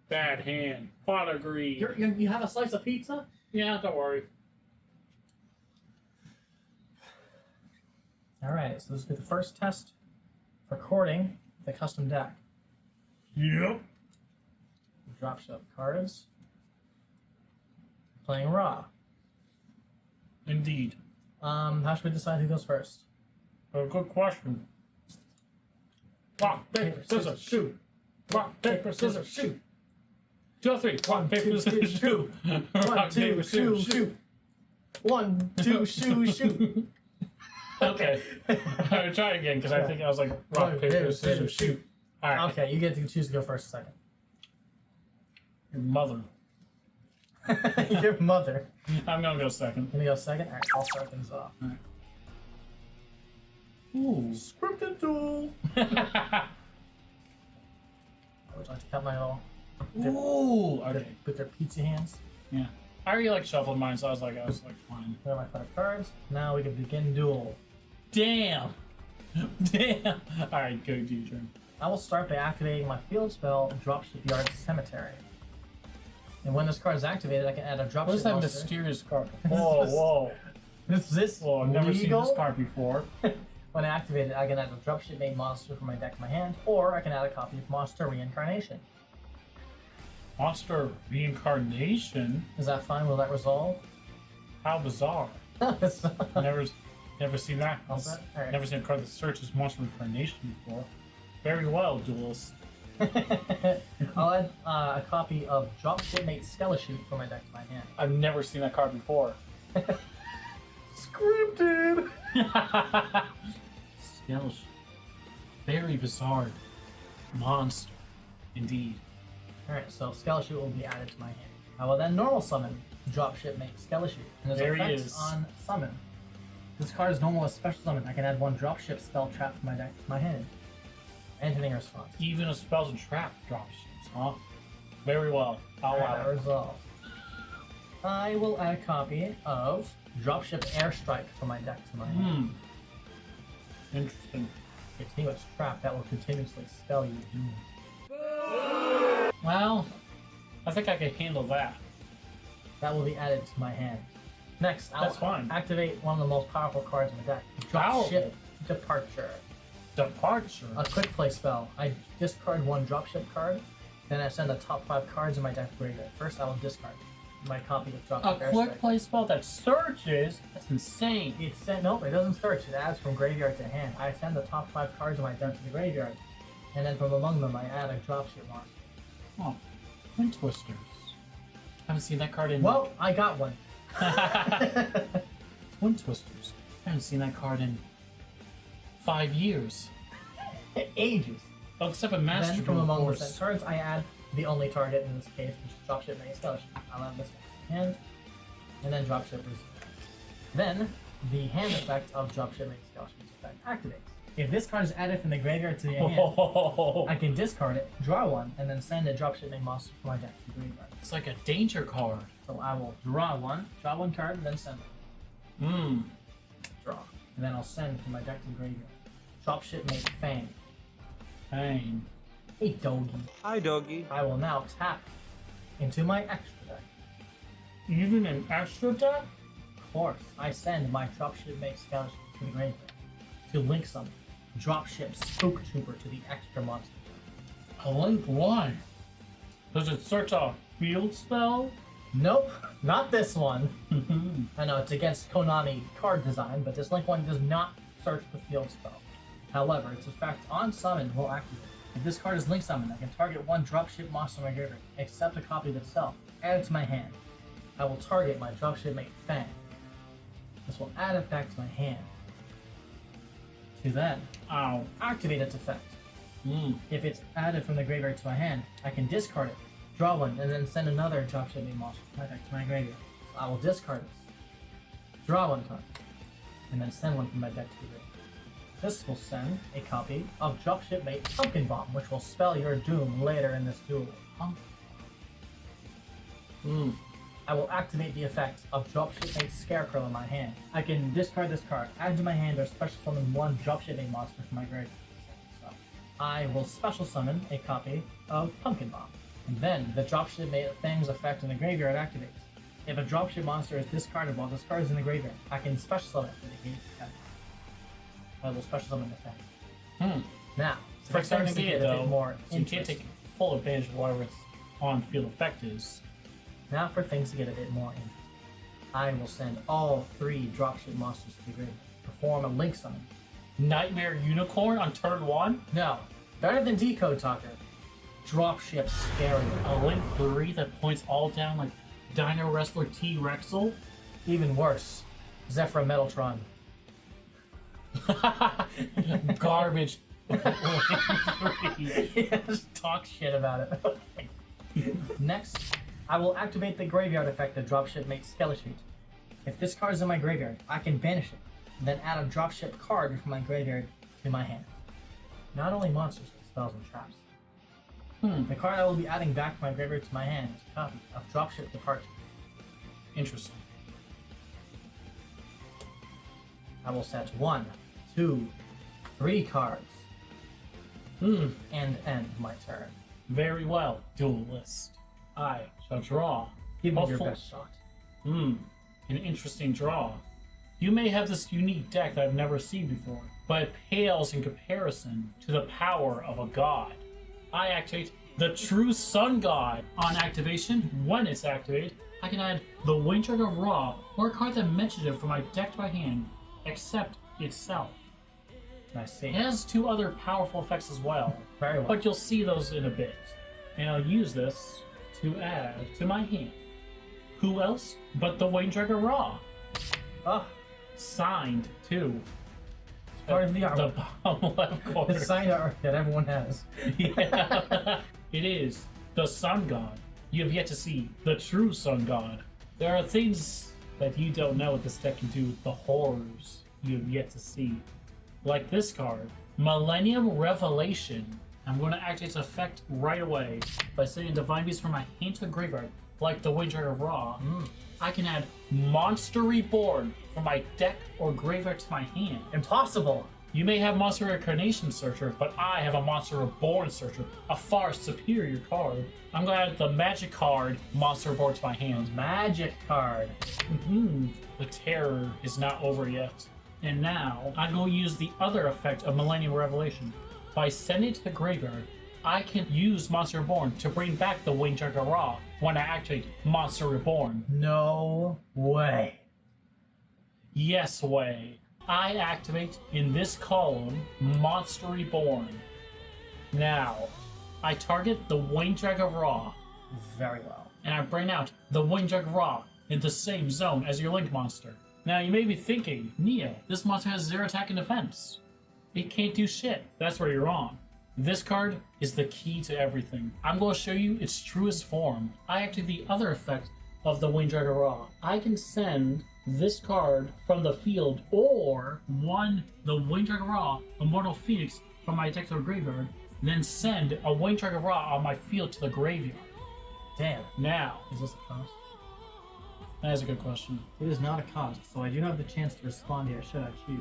Bad hand. Pot agree. You have a slice of pizza? Yeah, don't worry. Alright, so this will be the first test for recording the custom deck. Yep. Dropship cards. Playing raw. Indeed. How should we decide who goes first? A good question. Rock, paper, scissors, shoot. Rock, paper, scissors, shoot. 2, 3. Rock, paper, scissors, shoot. Rock, paper, scissors, shoot. 1, 2, shoot. Okay. Alright, try again, because I think I was like, rock, paper, scissors, shoot. Alright. Okay, you get to choose to go first second. Your mother. Your mother. I'm gonna go second. Gonna go second? Alright, I'll start things off. Alright. Ooh. Scripted duel! I would like to cut my little... Ooh. Okay. With their pizza hands. Yeah. I already like shuffled mine, so I was like fine. There are my 5 cards. Now we can begin duel. Damn. Damn. Alright, go do your turn. I will start by activating my field spell, Dropship Yard Cemetery. And when this card is activated, I can add a Dropship What is that monster. mysterious card? Whoa, whoa. Is this Whoa, I've never seen legal? this card before. When activated, I can add a Dropship made monster from my deck to my hand, or I can add a copy of Monster Reincarnation. Monster Reincarnation? Is that fine? Will that resolve? How bizarre. Never seen that. All set? Alright. Never seen a card that searches Monster Reincarnation before. Very well, Duels. I'll add a copy of Dropship made Skeleton from my deck to my hand. I've never seen that card before. Scripted! Skeleton. Very bizarre. Monster. Indeed. Alright, so Skeleton will be added to my hand. I will then normal summon Dropship made Skeleton. And there's There he effects is. on summon. This card is normal as special summon. I can add 1 Dropship spell trap from my deck to my hand. Anything in response. Even a spells and trap dropships, huh? Very well. I'll allow Alright, it. resolve. I will add a copy of Dropship Airstrike from my deck to my hand. Interesting. Continuous trap that will continuously spell you doom. Well, I think I can handle that. That will be added to my hand. Next, I'll That's fine. activate one of the most powerful cards in the deck. Dropship Departure. Departure. A quick play spell. I discard 1 Dropship card, then I send the top 5 cards in my deck to graveyard. First, I will discard my copy of Dropship A quick Airstrike. play spell that searches? That's insane. Nope, it doesn't search. It adds from graveyard to hand. I send the top 5 cards in my deck to the graveyard, and then from among them, I add a Dropship monster. Oh, Twin Twisters. Haven't seen that card in. Well, I got one. Twin Twisters. Haven't seen that card in 5 years. Ages. Oh, except a Master Then from Duel, of among the course. sent cards, I add the only target in this case, which is Dropship made Skeleton. I'll add this one hand, and then Dropship is. Then the hand effect of Dropship made Skeleton's effect activates. If this card is added from the graveyard to the hand, Oh, I can discard it, draw 1, and then send a Dropship made monster from my deck to the graveyard. it's like a danger card. So I will draw 1 card, and then send it. Draw. And then I'll send from my deck to the graveyard. Dropship made Fang. Dang. Hey doggy. Hi, doggy. I will now tap into my extra deck. Even an extra deck? Of course, I send my Dropship made Skeleton to the graveyard to link some Dropship Spook Trooper to the extra monster. A link why? Does it search a field spell? Nope, not this one. I know it's against Konami card design, but this link one does not search the field spell. However, its effect on summon will activate. If this card is link summoned, I can target 1 Dropship monster in my graveyard, except a copy of itself, add it to my hand. I will target my Dropship made Fang. This will add it back to my hand. To then activate its effect. If it's added from the graveyard to my hand, I can discard it, draw 1, and then send another Dropship made monster from my deck to my graveyard. So I will discard this, draw 1 card, and then send 1 from my deck to the graveyard. This will send a copy of Dropship made Pumpkin Bomb, which will spell your doom later in this duel. I will activate the effect of Dropship made Scarecrow in my hand. I can discard this card, add to my hand, or special summon 1 Dropship made monster from my graveyard. So I will special summon a copy of Pumpkin Bomb. And then the Dropship Thing's effect in the graveyard activates. If a Dropship monster is discarded while this card is in the graveyard, I can special summon it to negate the effect. I will special summon the thing. Now, For things to get a bit more so you can't take full advantage of whatever its on-field effect is. Now for things to get a bit more interesting. I will send all 3 Dropship monsters to the graveyard. Perform a link summon. Nightmare Unicorn on turn 1? No, better than Decode Talker. Dropship scarier. A Link 3 that points all down like Dino Wrestler T-Rexel? Even worse, Zephyr Metaltron. Garbage. Just talk shit about it. Next, I will activate the graveyard effect of Dropship Mate Skeletreat. If this card is in my graveyard, I can banish it, then add a Dropship card from my graveyard to my hand. Not only monsters, but spells and traps. The card I will be adding back from my graveyard to my hand is a copy of Dropship Departure. Interesting. I will set 1, 2, 3 cards. And end my turn. Very well, duelist. I shall draw. Give me your Hopeful- best shot. An interesting draw. You may have this unique deck that I've never seen before, but it pales in comparison to the power of a god. I activate the True Sun God. On activation, when it's activated, I can add the Windjug of Ra or a card that mentioned it from my deck to my hand, except itself. I see. It has 2 other powerful effects as well, Very well. but you'll see those in a bit. And I'll use this to add to my hand. Who else but the Windjug of Ra? Ah, Signed too. part of the The artwork. bottom left corner. The signed art that everyone has. Yeah. It is the Sun God. You have yet to see the true Sun God. There are things that you don't know what this deck can do with the horrors you have yet to see. Like this card, Millennium Revelation. I'm going to activate its effect right away by sending Divine Beast from my hand to the graveyard, like the Windjug of Ra. I can add Monster Reborn from my deck or graveyard to my hand. Impossible. You may have Monster Reincarnation Searcher, but I have a Monster Reborn Searcher, a far superior card. I'm going to add the Magic card, Monster Reborn, to my hand. Magic card. The terror is not over yet. And now, I'm going to use the other effect of Millennium Revelation. By sending it to the graveyard, I can use Monster Reborn to bring back the Windjug of Ra when I activate Monster Reborn. No way. Yes way. I activate in this column Monster Reborn. Now, I target the Windjug of Ra, Very well. and I bring out the Windjug of Ra in the same zone as your Link monster. Now, you may be thinking, Neo, this monster has 0 attack and defense. It can't do shit. That's where you're wrong. This card is the key to everything. I'm going to show you its truest form. I activate the other effect of the Windjug of Ra. I can send this card from the field, or the Windjug of Ra, Immortal Phoenix, from my deck to the graveyard, then send a Windjug of Ra on my field to the graveyard. Damn. Now, Is this a cost? that is a good question. It is not a cost, so I do have the chance to respond here should I choose.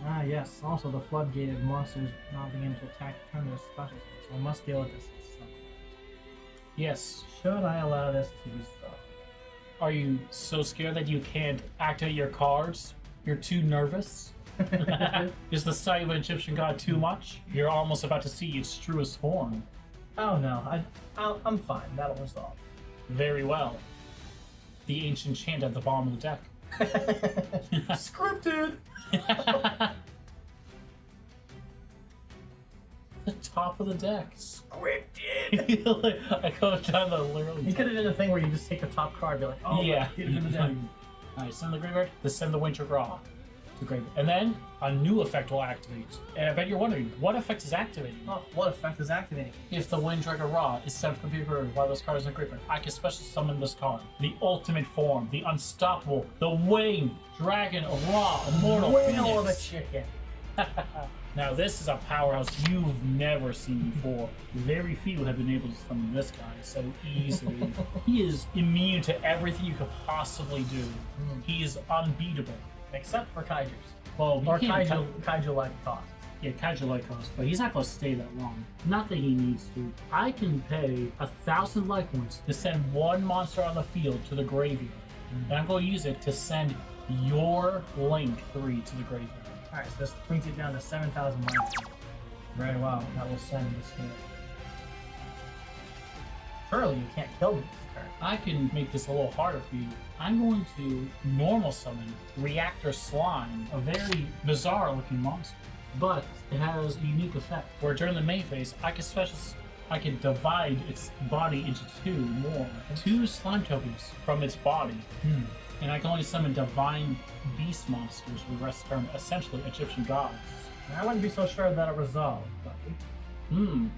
Ah, yes. Also, the floodgate of monsters not being able to attack turn their special, so I must deal with this at some point. Yes. Should I allow this to be so? Are you so scared that you can't activate your cards? You're too nervous? Is the sight of an Egyptian god too much? You're almost about to see its truest form. Oh no, I'm fine. That'll resolve. Very well. The ancient chant at the bottom of the deck. Scripted. The top of the deck. Scripted. Like, I go down the literally. You could have done a thing where you just take the top card, and be like, oh Yeah. get it from the deck. Alright, send the graveyard. Let's send the Windjug Ra to the graveyard. And then a new effect will activate. And I bet you're wondering, what effect is activating? Oh, what effect is activating? If the Windjug Ra is sent from the graveyard while this card is in the graveyard, I can special summon this card. The ultimate form, the unstoppable, the winged dragon of Ra, immortal Whale of a Phoenix. chicken. Now this is a powerhouse you've never seen before. Very few have been able to summon this guy so easily. He is immune to everything you could possibly do. He is unbeatable. Except for kaijus. Well, Or you can't kaiju like costs. Yeah, Kaiju light cost, but he's not going to stay that long. Not that he needs to. I can pay 1,000 life points to send one monster on the field to the graveyard. And I'm going to use it to send your Link 3 to the graveyard. Alright, so this brings it down to 7,000 life points. Very well. That will send this here. Surely you can't kill me this turn. I can make this a little harder for you. I'm going to normal summon Reactor Slime, a very bizarre looking monster. But it has a unique effect where during the main phase, I can divide its body into two slime tokens from its body. And I can only summon divine beast monsters for the rest of the turn, essentially Egyptian gods. I wouldn't be so sure that it resolved, buddy.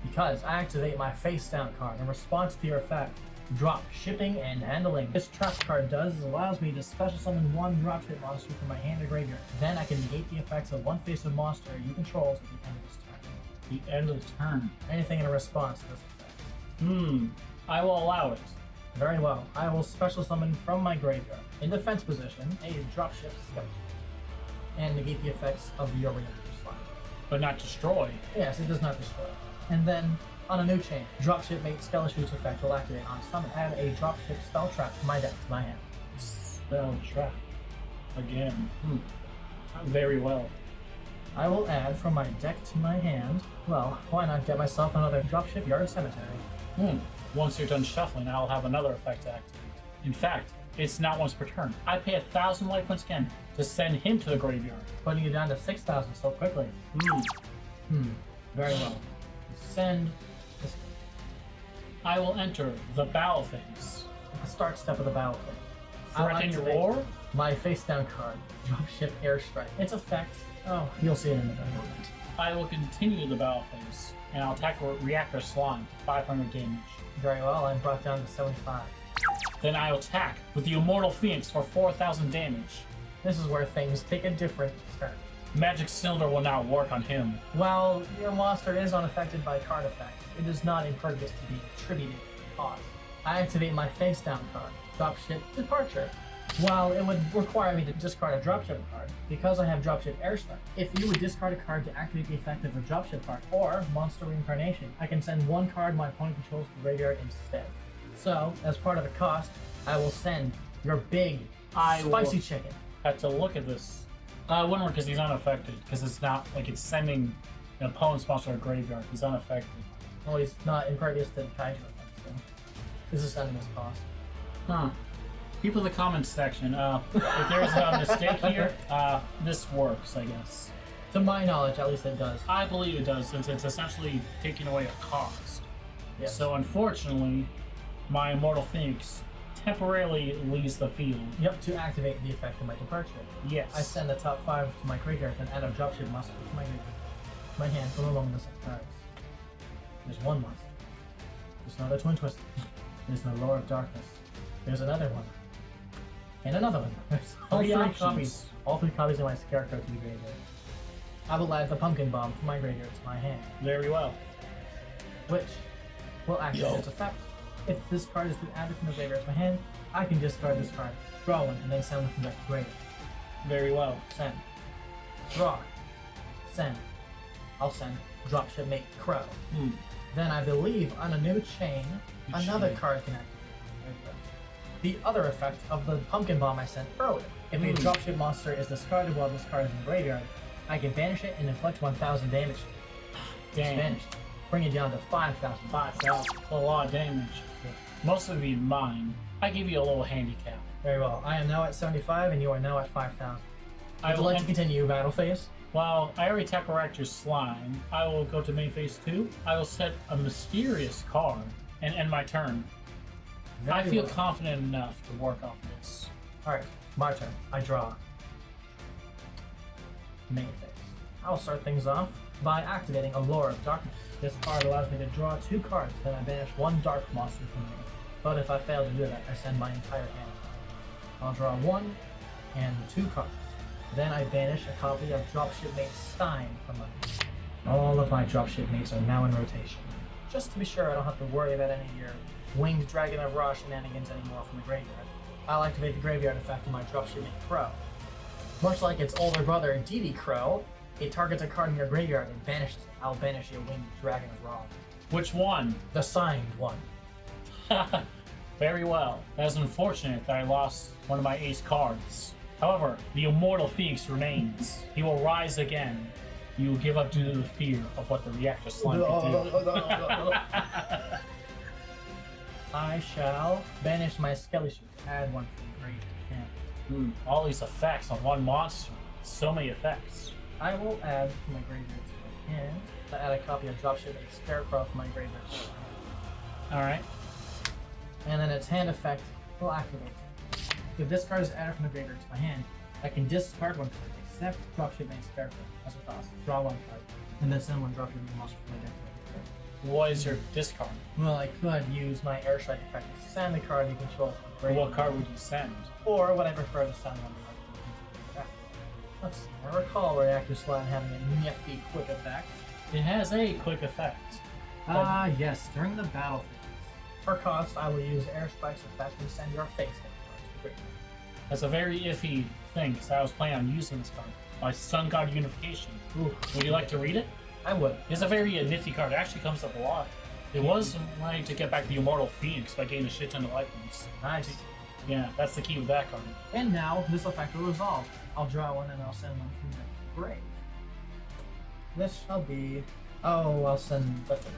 Because I activate my face down card in response to your effect. Drop shipping and handling. This trap card does is allows me to special summon one dropship monster from my hand or graveyard. Then I can negate the effects of one face-up monster you control at the end of this turn. The end of the turn. Anything in response to this effect. I will allow it. Very well. I will special summon from my graveyard, in defense position, a dropship skeleton. And negate the effects of your reactor slime. But not destroy. Yes, it does not destroy. And then, on a new chain, Dropship Mate Skeleton's effect will activate on summon. Add a Dropship spell trap to my deck to my hand. Spell trap. Again. Very well. I will add from my deck to my hand. Well, why not get myself another Dropship Yard Cemetery? Once you're done shuffling, I'll have another effect to activate. In fact, it's not once per turn. I pay 1,000 life points again to send him to the graveyard. Putting you down to 6,000 so quickly. Very well. Send this. I will enter the battle phase. The start step of the battle phase. Threaten your war? My face down card, Dropship Airstrike. Its effect, you'll see it in a moment. I will continue the battle phase, and I'll attack Reactor Slime for 500 damage. Very well, I'm brought down to 75. Then I'll attack with the Immortal Phoenix for 4,000 damage. This is where things take a different turn. Magic Cylinder will now work on him. While your monster is unaffected by card effects, it is not impervious to be attributed cost. I activate my face down card, Dropship Departure. While it would require me to discard a Dropship card, because I have Dropship Airstrike, if you would discard a card to activate the effect of a Dropship card or Monster Reincarnation, I can send one card my opponent controls to the graveyard instead. So, as part of the cost, I will send your big, spicy chicken. Have to look at this. It wouldn't work because he's unaffected, because it's not like it's sending an opponent's monster to a graveyard. He's unaffected. Well, he's not impervious to kaiju effects, so this is sending his cost. People in the comments section, if there's a mistake here, this works, I guess. To my knowledge, at least it does. I believe it does, since it's essentially taking away a cost. Yes. So unfortunately, my Immortal Phoenix temporarily leaves the field. Yep, to activate the effect of my departure. Yes. I send the top 5 to my graveyard, then add a dropship monster to my graveyard. My hand from among the 6 cards. There's one monster. There's another Twin Twister. There's the Lore of Darkness. There's another one. And another one. There's all Three three options. copies. All 3 copies of my Scarecrow to the graveyard. I will add the Pumpkin Bomb from my graveyard to my hand, Very well. which will activate its effect. If this card is added from the graveyard to my hand, I can discard this card, draw one, and then send one from back to graveyard. Very well. Send. Draw. Send. I'll send Dropship Mate Crow. Then I believe on a new chain, another card can activate. The other effect of the Pumpkin Bomb I sent earlier. If a Dropship monster is discarded while this card is in the graveyard, I can banish it and inflict 1,000 damage. It's banished. Bring it down to 5,000. 5,000. A lot of damage. Most of it be mine. I give you a little handicap. Very well. I am now at 75 and you are now at 5,000. Would you like to continue your battle phase? Well, I already attack Reactor Slime. I will go to main phase 2. I will set a mysterious card and end my turn. I feel confident enough to work off this. Alright, my turn. I draw. Main phase. I'll start things off by activating a Lore of Darkness. This card allows me to draw 2 cards, then I banish 1 dark monster from me. But if I fail to do that, I send my entire hand. I'll draw 1 and 2 cards. Then I banish a copy of Dropship Mate Stein from my hand. All of my Dropship Mates are now in rotation. Just to be sure I don't have to worry about any of your Winged Dragon of Ra shenanigans anymore from the graveyard. I'll activate the graveyard effect of my Dropship Mate Crow. Much like its older brother, DD Crow, It targets a card in your graveyard and banishes it. I'll banish your winged dragon of Ra. Which one? The signed one. Very well. That is unfortunate that I lost one of my ace cards. However, the immortal Phoenix remains. He will rise again. You will give up due to the fear of what the reactor slime can do. I shall banish my Skelly Shoot. Add one from the grave. All these effects on one monster. So many effects. I will add to my graveyard to my hand. I add a copy of Dropship and Scarecrow from my graveyard. Alright. And then its hand effect will activate. If this card is added from the graveyard to my hand, I can discard one card, except Dropship and Scarecrow as a cost. Draw one card, and then send one Dropship and monster from my deck. What is your discard? Well, I could use my Airstrike effect to send the card you control from the graveyard. What card would you send? Or would I prefer to send one to my deck? Let's see. I recall Reactor Slide having a nifty quick effect. It has a quick effect. Yes, during the battle phase. For cost, I will use Airstrike's effect and send your face deck card to the graveyard. That's a very iffy thing, because I was planning on using this card. My Sun God Unification. Ooh. Would you like to read it? I would. It's a very nifty card. It actually comes up a lot. It was wanting to get back the Immortal Phoenix by getting a shit ton of life points. Nice. Yeah, that's the key with that card. And now, this effect will resolve. I'll draw one and I'll send one from the grave. This shall be... Oh, I'll send the third.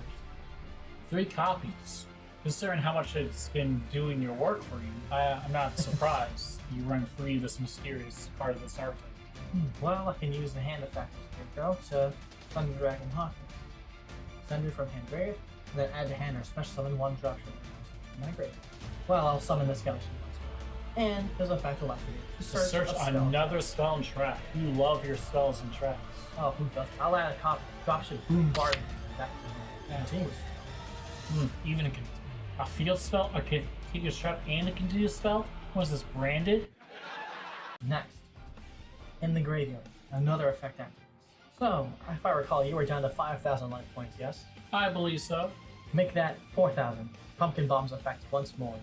3 copies. Considering how much it's been doing your work for you, I'm not surprised you run 3 of this mysterious card of this archetype. Well, I can use the hand effect of Scarecrow to Thunder Dragon Hawk. Send it from hand grave, and then add to hand or special summon one Dropship from my grave. Well, I'll summon the skeleton once more. And his effect will activate. Search another spell and trap. You love your spells and traps. Oh, who does? I'll add a copy. Dropship Bombardment. That continues. Even a field spell, a continuous trap, and a continuous spell? Was this branded? Next, in the graveyard, another effect activates. So, if I recall, you were down to 5,000 life points, yes? I believe so. Make that 4,000. Pumpkin Bomb's effect once more.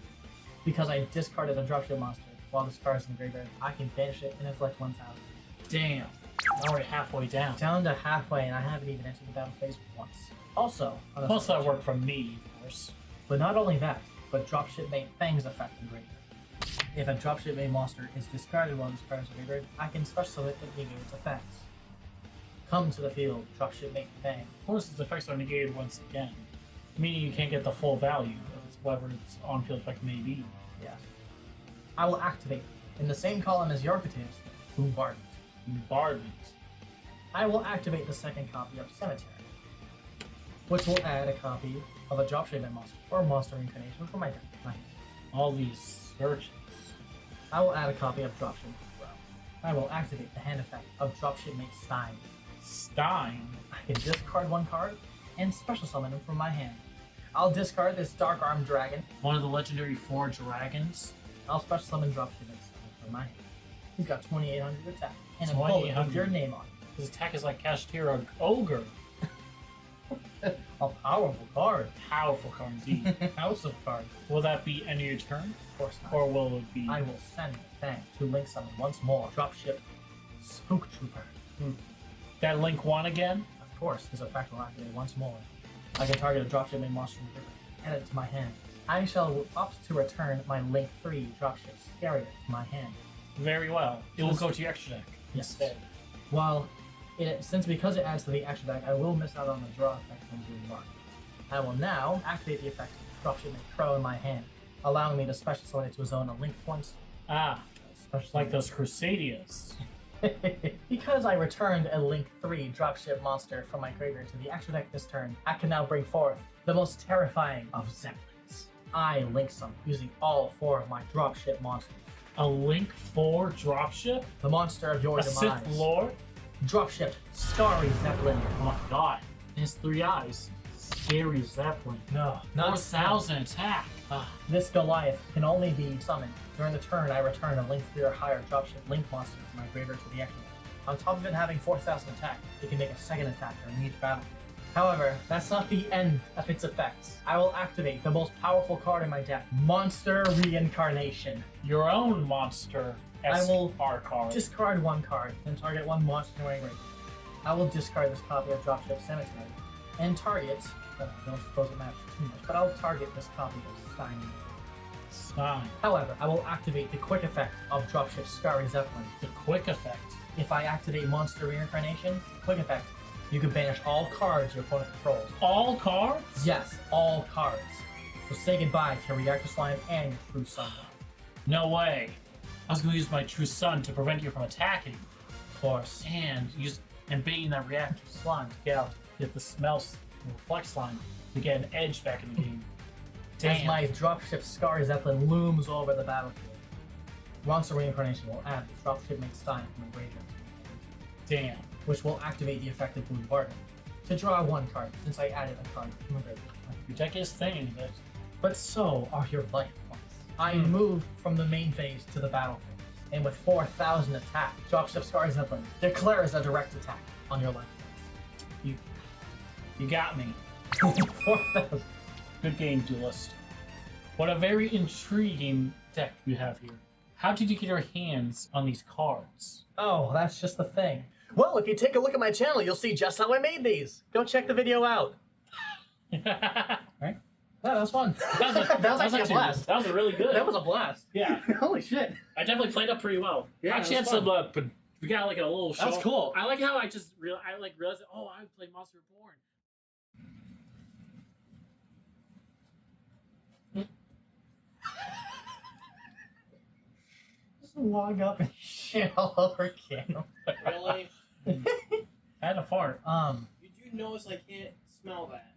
Because I discarded a Dropship monster while this card is in the graveyard, I can banish it and inflict 1,000. Damn. I'm already halfway down. Down to halfway, and I haven't even entered the battle phase once. Also, most of that work from me, of course. But not only that, but Dropship made Fang's effect in graveyard. If a Dropship made monster is discarded while this card is in graveyard, I can special summon it and negate its effects. Come to the field, Dropship made Fang. Of course, its effects are negated once again, meaning you can't get the full value of whatever its on-field effect may be. Yes. I will activate in the same column as Yarkativ's Bombardment. Bombardment. I will activate the second copy of Cemetery, which will add a copy of a Dropship monster or Monster Reincarnation for my deck. All these searches. I will add a copy of Dropship as well. I will activate the hand effect of Dropship Mate Stein. Stein? I can discard one card and special summon him from my hand. I'll discard this Dark Armed Dragon. One of the legendary 4 dragons. I'll special summon Dropship Mate Stein from my hand. He's got 2,800 attack and a bullet with your name on it. His attack is like Kashtira Ogre. A powerful card. Powerful card indeed. House of cards. Will that be end of your turn? Of course not. Or will it be... I will send Fang to link summon once more. Dropship Spook Trooper. That Link 1 again? Of course, his effect will activate once more. I can target a Dropship made monster from the river. Add it to my hand. I shall opt to return my Link 3 Dropship Scarier to my hand. Very well. It will go to your extra deck instead. While because it adds to the extra deck, I will miss out on the draw effect from Blue Mark. I will now activate the effect of Dropship Made Crow in my hand, allowing me to special summon it to a zone of link points. Like those Crusadias. Because I returned a Link 3 Dropship monster from my graveyard to the extra deck this turn, I can now bring forth the most terrifying of Zeppelins. I link some using all 4 of my Dropship monsters. A Link 4 Dropship? The monster of your demise. Sith Lord? Dropship Scary Zeppelin. Oh my god. It has 3 eyes. Scary Zeppelin. No, 4,000 attack. This Goliath can only be summoned. During the turn, I return a Link 3 or higher Dropship Link monster from my graveyard to the extra deck. On top of it having 4,000 attack, it can make a second attack during each battle. However, that's not the end of its effects. I will activate the most powerful card in my deck, Monster Reincarnation. Your own monster. I will card. discard one card, then target one monster in my graveyard. I will discard this copy of Dropship Cemetery and target. I don't suppose it matters too much, but I'll target this copy of Stein. Stein. However, I will activate the quick effect of Dropship Scary Zeppelin. The quick effect. If I activate Monster Reincarnation, quick effect, you can banish all cards your opponent controls. All cards? Yes, all cards. So say goodbye to Reactor Slime and your True Sun. No way. I was going to use my True Sun to prevent you from attacking. Of course. And baiting that reactor slime to get the smell reflect slime to get an edge back in the game. As my Dropship Scary Zeppelin looms over the battlefield, Monster Reincarnation will add the Dropship Makes Stein from the graveyard, Damn. which will activate the effect of Bombardment to draw one card, since I added a card from the graveyard. Your deck is thin, but But so are your life points. I move from the main phase to the battle phase, and with 4,000 attack, Dropship Scary Zeppelin declares a direct attack on your life points. you got me. 4,000. Good game, Duelist. What a very intriguing deck you have here. How did you get your hands on these cards? Oh, that's just the thing. Well, if you take a look at my channel, you'll see just how I made these. Go check the video out. Right? Yeah, that was fun. That was actually a blast. That was really good. That was a blast. Yeah. Holy shit. I definitely played up pretty well. Yeah, I actually it had was some, fun. but we got like a little show. That was cool. I like how I just realized, oh, I played Monster Reborn. Just log up and shit all over camera. Really? I had a fart. Did you notice I can't smell that?